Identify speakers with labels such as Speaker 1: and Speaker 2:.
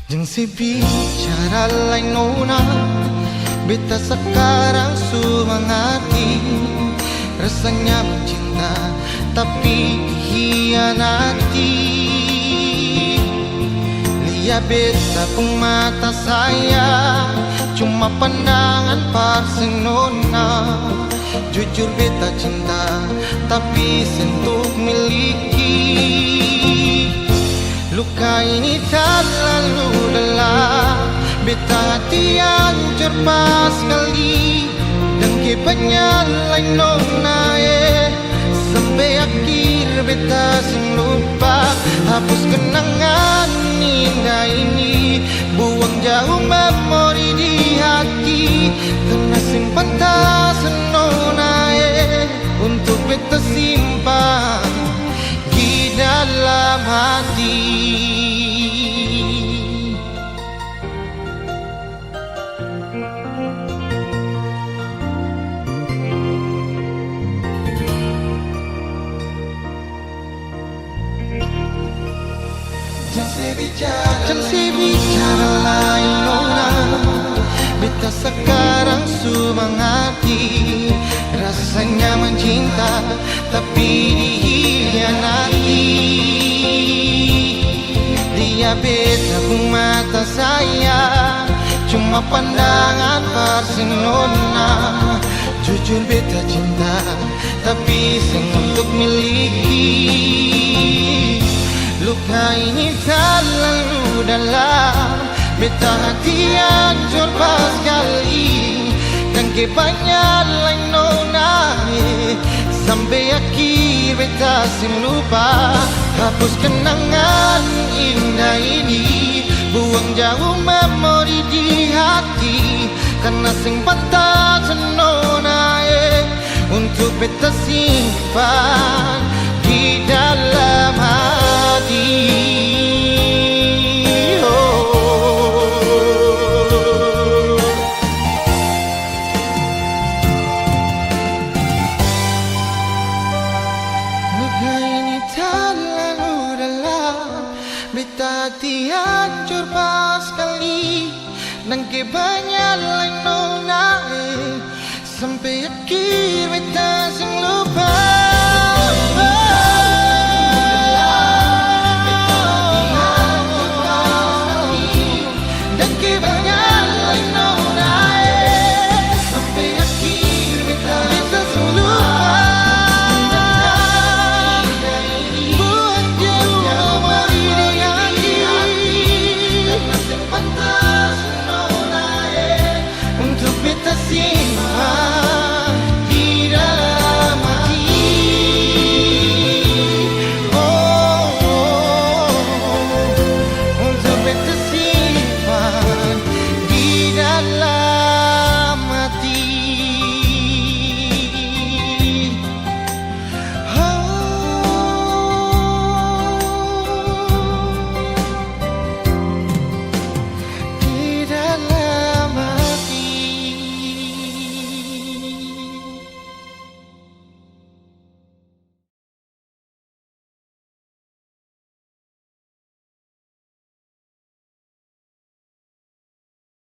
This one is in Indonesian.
Speaker 1: Jangan si bicara lain nona, beta sekarang sumangati. Rasanya mencinta tapi hianati. Lihat beta pun mata saya, cuma pandangan parsenona. Jujur beta cinta tapi sentuh miliki. Luka ini tak lalu dalam, beta hati hancur pas kali. Dan kibatnya lain nona sampai akhir beta sing lupa. Hapus kenangan indah ini, buang jauh memori di hati. Karena simpan tak senona untuk beta simpan di dalam hati. Jangan si bicara lain nona, beta sekarang sumangati. Rasanya mencinta tapi dihianati. Dia beta pun mata saya, cuma pandangan parsenona. Jujur beta cinta tapi sing untuk miliki. Luka ini tak lalu dalam, beta hati hancur pas kali. Dan kebanyak lain nona sampai akhir beta sing lupa. Hapus kenangan indah ini, buang jauh memori di hati. Karena sing patah senona untuk beta simpan di dalam hati. Luka ini tak lalu dalam, beta hati hancur pas kali. Dan kebanyak lain nona sampai akhir